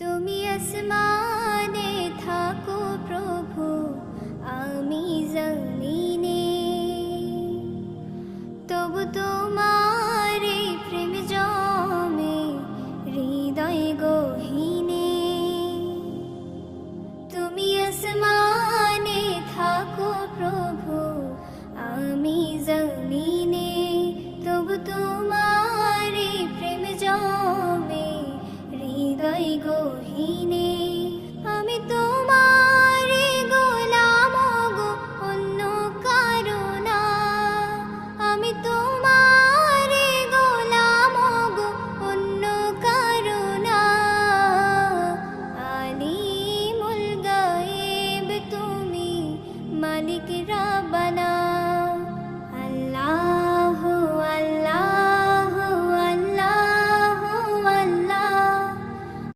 তুমি আসমানে থাকো প্রভু, আমি জমিনে, তবু তোমার এই প্রেম জমে হৃদয় গহীনে। তুমি আসমানে থাকো প্রভু, আমি জমিনে, তবু তোমার এই প্রেম জমে হৃদয় গহীনে।